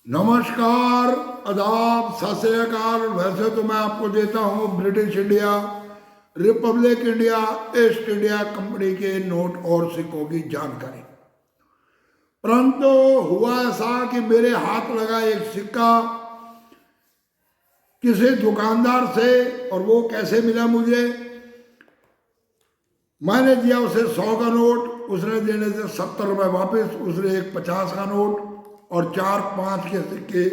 नमस्कार, आदाब, सत श्री अकाल। वैसे तो मैं आपको देता हूँ British India, Republic India, east India company के नोट और सिक्कों की जानकारी, परंतु हुआ ऐसा कि मेरे हाथ लगा एक सिक्का किसी दुकानदार से। और वो कैसे मिला मुझे? मैंने दिया उसे 100 का नोट, उसने देने से 70 रुपये वापस। उसने एक 50 का नोट और 4-5 के सिक्के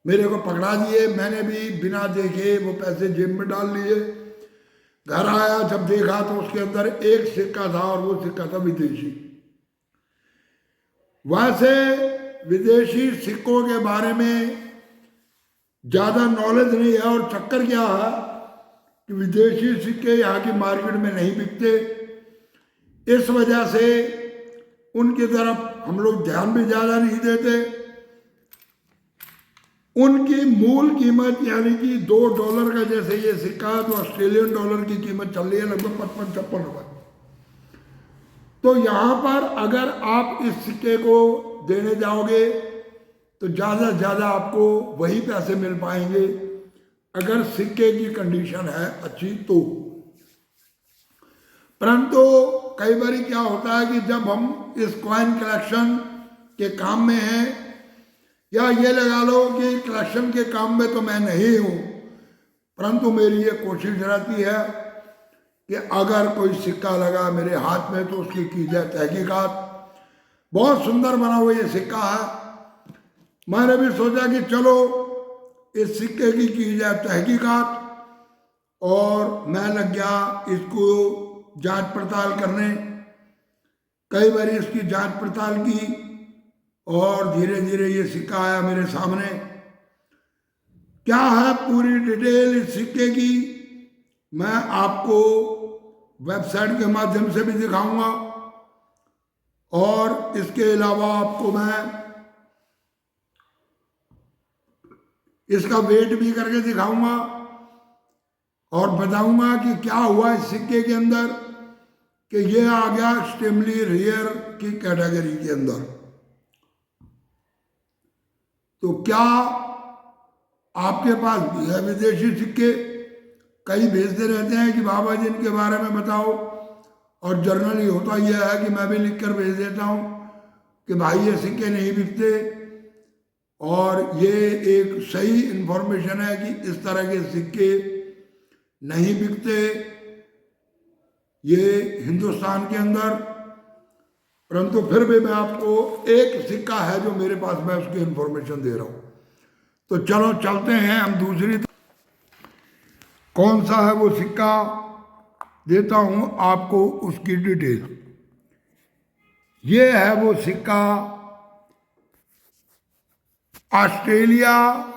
मेरे को पकड़ा दिए। मैंने भी बिना देखे वो पैसे जेब में डाल लिए। घर आया, जब देखा तो उसके अंदर एक सिक्का था और वो सिक्का था विदेशी। वैसे विदेशी सिक्कों के बारे में ज़्यादा नॉलेज नहीं है, और चक्कर क्या है कि विदेशी सिक्के यहाँ की मार्केट में नहीं बिकते। इस वजह से उनकी तरफ हम लोग ध्यान भी ज़्यादा नहीं देते। उनकी मूल कीमत यानी कि $2 का जैसे ये सिक्का, तो ऑस्ट्रेलियन डॉलर की कीमत चल रही है लगभग 55-56 रुपये। तो यहाँ पर अगर आप इस सिक्के को देने जाओगे तो ज़्यादा से ज़्यादा आपको वही पैसे मिल पाएंगे अगर सिक्के की कंडीशन है अच्छी तो। परंतु कई बार क्या होता है कि जब हम इस कॉइन कलेक्शन के काम में हैं, या ये लगा लो कि कलेक्शन के काम में तो मैं नहीं हूँ, परंतु मेरी ये कोशिश रहती है कि अगर कोई सिक्का लगा मेरे हाथ में तो उसकी की जाए तहकीकात। बहुत सुंदर बना हुआ ये सिक्का है। मैंने भी सोचा कि चलो इस सिक्के की जाए तहकीकात, और मैं लग गया इसको जांच पड़ताल करने। कई बार इसकी जांच पड़ताल की और धीरे धीरे ये सिक्का आया मेरे सामने। क्या है पूरी डिटेल इस सिक्के की मैं आपको वेबसाइट के माध्यम से भी दिखाऊंगा, और इसके अलावा आपको मैं इसका वेट भी करके दिखाऊंगा और बताऊंगा कि क्या हुआ इस सिक्के के अंदर, कि ये आ गया एक्सट्रीमली रेयर की कैटेगरी के अंदर। तो क्या आपके पास भी है विदेशी सिक्के? कई भेजते रहते हैं कि बाबा जी इनके बारे में बताओ, और जनरली होता यह है कि मैं भी लिख कर भेज देता हूँ कि भाई ये सिक्के नहीं बिकते। और ये एक सही इन्फॉर्मेशन है कि इस तरह के सिक्के नहीं बिकते ये हिंदुस्तान के अंदर। परंतु फिर भी मैं आपको एक सिक्का है जो मेरे पास, मैं उसकी इन्फॉर्मेशन दे रहा हूँ। तो चलो चलते हैं हम दूसरी। कौन सा है वो सिक्का, देता हूँ आपको उसकी डिटेल। ये है वो सिक्का, ऑस्ट्रेलिया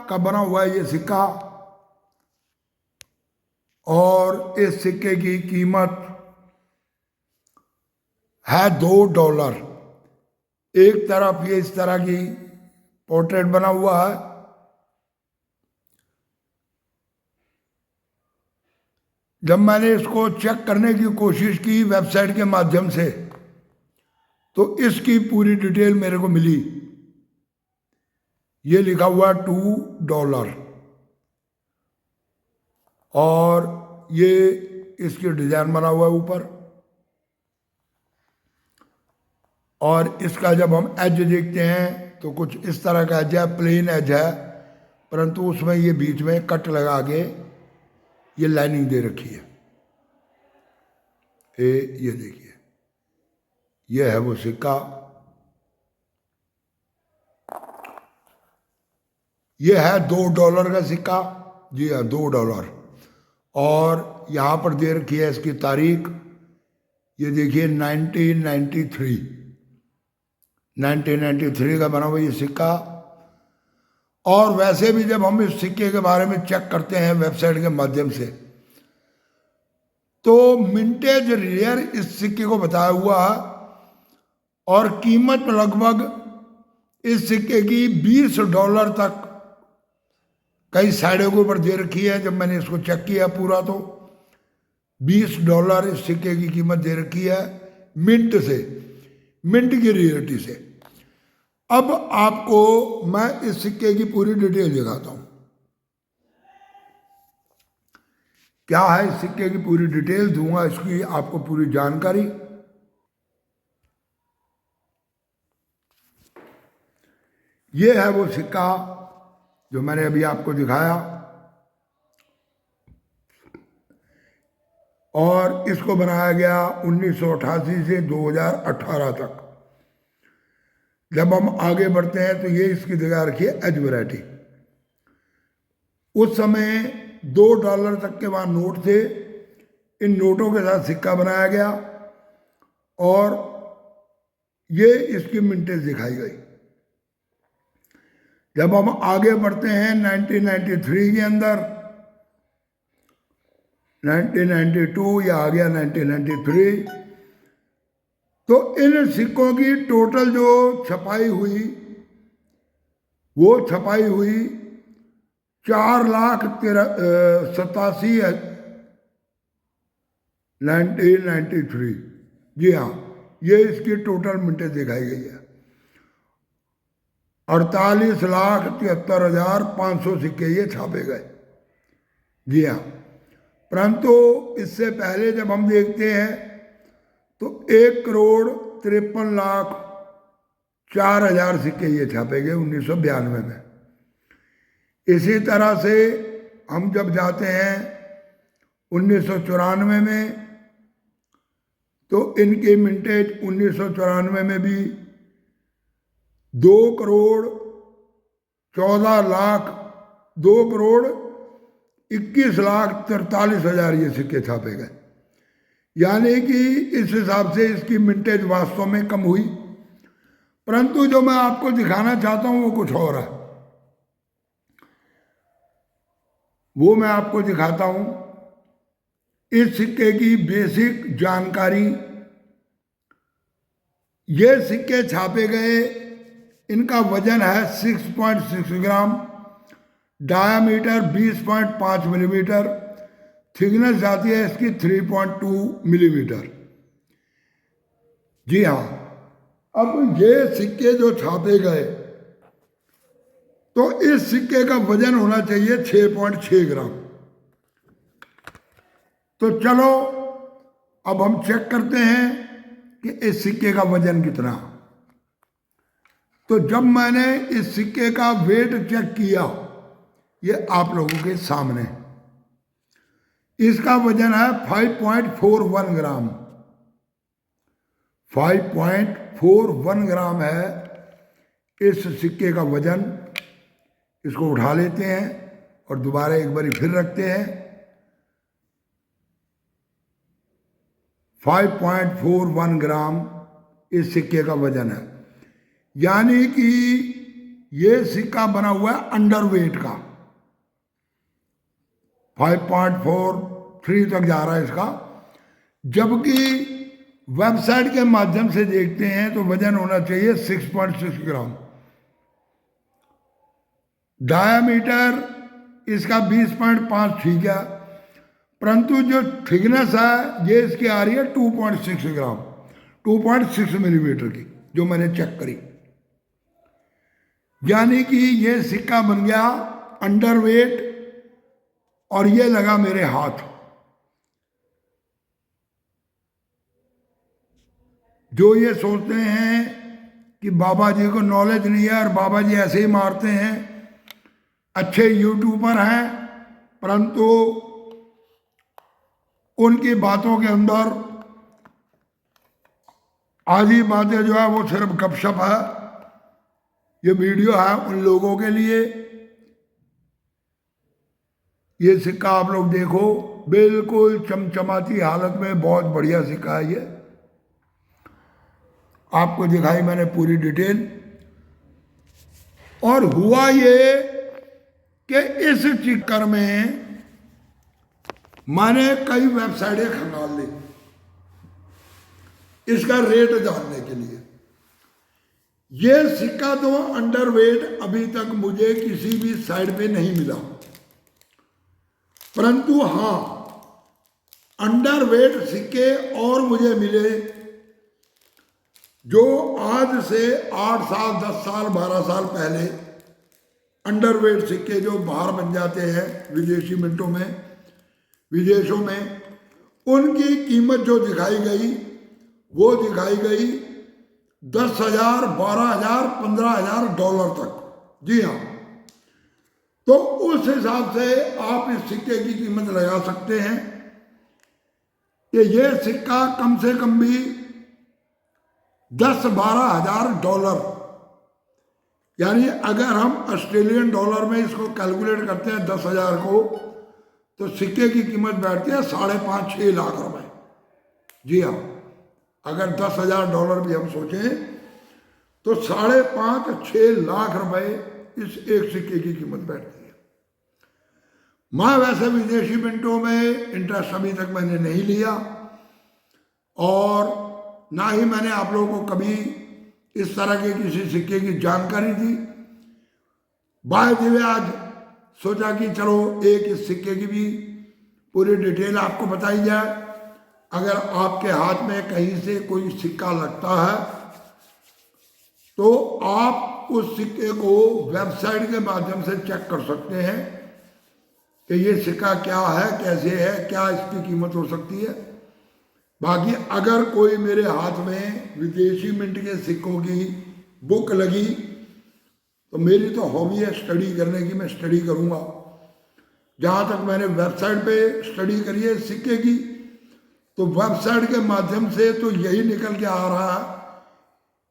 का बना हुआ है ये सिक्का, और इस सिक्के की कीमत है $2। एक तरफ ये इस तरह की पोर्ट्रेट बना हुआ है, जब मैंने इसको चेक करने की कोशिश की वेबसाइट के माध्यम से तो इसकी पूरी डिटेल मेरे को मिली। ये लिखा हुआ $2, और ये इसकी डिजाइन बना हुआ है ऊपर। और इसका जब हम एज देखते हैं तो कुछ इस तरह का एज है, प्लेन एज है, परंतु उसमें ये बीच में कट लगा के ये लाइनिंग दे रखी है। ये देखिए, ये है वो सिक्का। ये है $2 का सिक्का। जी हाँ, $2। और यहाँ पर दे रखी है इसकी तारीख। ये देखिए 1993 का बना हुआ ये सिक्का। और वैसे भी जब हम इस सिक्के के बारे में चेक करते हैं वेबसाइट के माध्यम से, तो मिंटेज रेयर इस सिक्के को बताया हुआ है, और कीमत लगभग इस सिक्के की $20 तक कई साइडों के ऊपर दे रखी है। जब मैंने इसको चेक किया पूरा तो $20 इस सिक्के की कीमत दे रखी है, मिंट से, मिंट की रियलिटी से। अब आपको मैं इस सिक्के की पूरी डिटेल दिखाता हूं। क्या है इस सिक्के की पूरी डिटेल दूंगा, इसकी आपको पूरी जानकारी। ये है वो सिक्का जो मैंने अभी आपको दिखाया, और इसको बनाया गया 1988 से 2018 तक। जब हम आगे बढ़ते हैं तो ये इसकी जगह रखिए एज वैरायटी। उस समय $2 तक के वहाँ नोट थे, इन नोटों के साथ सिक्का बनाया गया और ये इसकी मिंटेज दिखाई गई। जब हम आगे बढ़ते हैं 1993 के अंदर, 1992 या आ गया 1993, तो इन सिक्कों की टोटल जो छपाई हुई वो छपाई हुई 4,87,000 1993। जी हाँ, ये इसकी टोटल मिंटेज दिखाई गई है। 48,73,500 सिक्के ये छापे गए। जी हाँ, परंतु इससे पहले जब हम देखते हैं तो 1,53,04,000 सिक्के ये छापे गए 1992 में। इसी तरह से हम जब जाते हैं 1994 में, तो इनकी मिंटेज 1994 में भी 2,21,43,000 ये सिक्के छापे गए। यानी कि इस हिसाब से इसकी मिंटेज वास्तव में कम हुई, परंतु जो मैं आपको दिखाना चाहता हूं वो कुछ और है। वो मैं आपको दिखाता हूं इस सिक्के की बेसिक जानकारी। ये सिक्के छापे गए, इनका वजन है 6.6 ग्राम, डायामीटर 20.5 मिलीमीटर, थिकनेस जाती है इसकी 3.2 मिलीमीटर। जी हाँ, अब ये सिक्के जो छापे गए तो इस सिक्के का वजन होना चाहिए 6.6 ग्राम। तो चलो अब हम चेक करते हैं कि इस सिक्के का वजन कितना। तो जब मैंने इस सिक्के का वेट चेक किया, ये आप लोगों के सामने, इसका वजन है 5.41 ग्राम। 5.41 ग्राम है इस सिक्के का वजन। इसको उठा लेते हैं और दोबारा एक बार फिर रखते हैं। 5.41 ग्राम इस सिक्के का वजन है, यानी कि ये सिक्का बना हुआ है अंडर वेट का। 5.43 तक जा रहा है इसका, जबकि वेबसाइट के माध्यम से देखते हैं तो वजन होना चाहिए 6.6 ग्राम। डायामीटर इसका 20.5 ठीक है, परंतु जो थिकनेस है ये इसकी आ रही है 2.6 ग्राम, 2.6 मिलीमीटर की, जो मैंने चेक करी। यानी कि ये सिक्का बन गया अंडर वेट और ये लगा मेरे हाथ। जो ये सोचते हैं कि बाबा जी को नॉलेज नहीं है और बाबा जी ऐसे ही मारते हैं, अच्छे यूट्यूबर हैं, परंतु उनकी बातों के अंदर आधी बातें जो है वो सिर्फ गपशप है। ये वीडियो है उन लोगों के लिए। ये सिक्का आप लोग देखो, बिल्कुल चमचमाती हालत में, बहुत बढ़िया सिक्का है ये। आपको दिखाई मैंने पूरी डिटेल। और हुआ ये कि इस चक्कर में मैंने कई वेबसाइटें खंगाल ली इसका रेट जानने के लिए। ये सिक्का तो अंडर वेट अभी तक मुझे किसी भी साइड पे नहीं मिला, परंतु हाँ अंडर वेट सिक्के और मुझे मिले जो आज से 8 साल 10 साल 12 साल पहले अंडरवेट सिक्के जो बाहर बन जाते हैं विदेशी मिंटों में, विदेशों में, उनकी कीमत जो दिखाई गई वो दिखाई गई 10,000, 12,000, 15,000 डॉलर तक। जी हाँ, तो उस हिसाब से आप इस सिक्के की कीमत लगा सकते हैं कि ये सिक्का कम से कम भी 10-12 हजार डॉलर, यानी अगर हम ऑस्ट्रेलियन डॉलर में इसको कैलकुलेट करते हैं 10,000 को, तो सिक्के की कीमत बैठती है 5.5-6 लाख रुपए। जी हाँ, अगर 10,000 डॉलर भी हम सोचें तो 5.5-6 लाख रुपए इस एक सिक्के की कीमत बैठती है। मैं वैसे विदेशी मिंटों में इंटरेस्ट अभी तक मैंने नहीं लिया और ना ही मैंने आप लोगों को कभी इस तरह के किसी सिक्के की जानकारी दी। बाय द वे आज सोचा कि चलो एक इस सिक्के की भी पूरी डिटेल आपको बताई जाए। अगर आपके हाथ में कहीं से कोई सिक्का लगता है तो आप उस सिक्के को वेबसाइट के माध्यम से चेक कर सकते हैं कि ये सिक्का क्या है, कैसे है, क्या इसकी कीमत हो सकती है। बाकी अगर कोई मेरे हाथ में विदेशी मिंट के सिक्कों की बुक लगी तो मेरी तो हॉबी है स्टडी करने की, मैं स्टडी करूँगा। जहाँ तक मैंने वेबसाइट पे स्टडी करी है सिक्के की, तो वेबसाइट के माध्यम से तो यही निकल के आ रहा है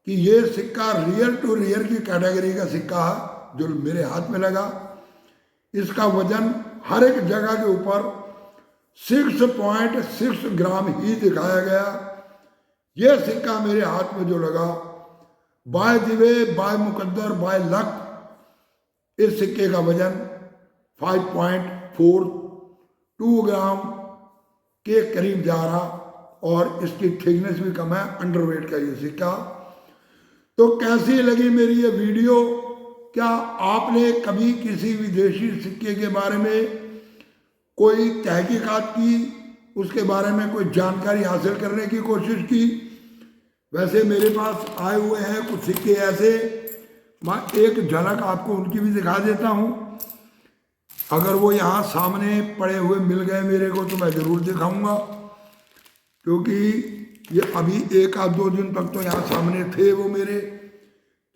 कि ये सिक्का रियल टू रियल की कैटेगरी का सिक्का है जो मेरे हाथ में लगा। इसका वजन हर एक जगह के ऊपर 6.6 ग्राम ही दिखाया गया। ये सिक्का मेरे हाथ में जो लगा, बाय द वे, बाय मुकद्दर, बाय लक, इस सिक्के का वजन 5.42 ग्राम के करीब जा रहा और इसकी थिकनेस भी कम है, अंडरवेट का ये सिक्का। तो कैसी लगी मेरी ये वीडियो? क्या आपने कभी किसी विदेशी सिक्के के बारे में कोई तहकीकात की, उसके बारे में कोई जानकारी हासिल करने की कोशिश की? वैसे मेरे पास आए हुए हैं कुछ सिक्के ऐसे, मैं एक झलक आपको उनकी भी दिखा देता हूँ। अगर वो यहाँ सामने पड़े हुए मिल गए मेरे को तो मैं ज़रूर दिखाऊंगा, क्योंकि ये अभी 1-2 दिन तक तो यहाँ सामने थे वो मेरे।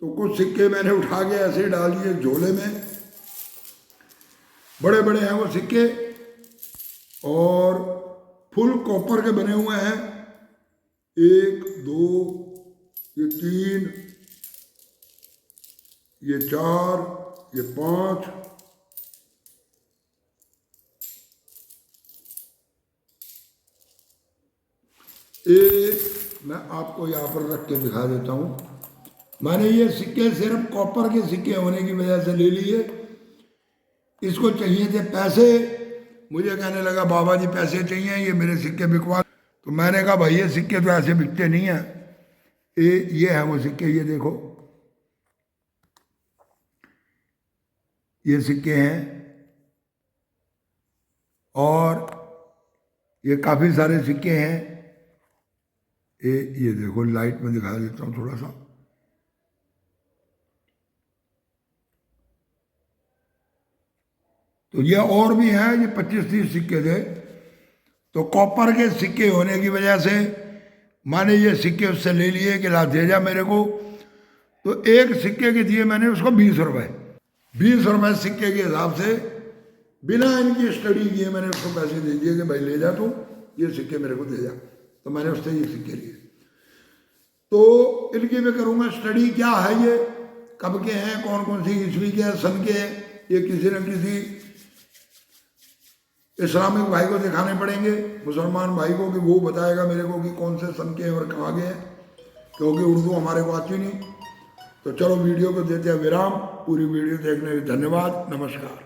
तो कुछ सिक्के मैंने उठा के ऐसे डाल दिए झोले में। बड़े बड़े हैं वो सिक्के और फुल कॉपर के बने हुए हैं। 1, 2, ये 3, ये 4, ये 5, मैं आपको यहाँ पर रख के दिखा देता हूँ। मैंने ये सिक्के सिर्फ कॉपर के सिक्के होने की वजह से ले लिए। इसको चाहिए थे पैसे, मुझे कहने लगा बाबा जी पैसे चाहिए, ये मेरे सिक्के बिकवा। तो मैंने कहा भाई ये सिक्के तो ऐसे बिकते नहीं हैं। ये है वो सिक्के, ये देखो ये सिक्के हैं और ये काफ़ी सारे सिक्के हैं। ये देखो लाइट में दिखा देता हूँ थोड़ा सा। तो ये और भी है, ये 25-30 सिक्के थे। तो कॉपर के सिक्के होने की वजह से मैंने ये सिक्के उससे ले लिए कि ला दे जा मेरे को। तो एक सिक्के के दिए मैंने उसको 20 रुपये। 20 रुपये सिक्के के हिसाब से बिना इनकी स्टडी किए मैंने उसको पैसे दे दिए कि भाई ले जा तू, ये सिक्के मेरे को दे जा। तो मैंने उससे ये सिक्के लिए। तो इनकी मैं करूँगा स्टडी, क्या है ये, कब के हैं, कौन कौन सी ईस्वी के हैं, सन के हैं। ये किसी न किसी इस्लामिक भाई को दिखाने पड़ेंगे, मुसलमान भाई को, कि वो बताएगा मेरे को कि कौन से सन के हैं और कहाँ गए हैं, क्योंकि उर्दू हमारे को आती नहीं। तो चलो वीडियो को देते हैं विराम। पूरी वीडियो देखने के लिए धन्यवाद। नमस्कार।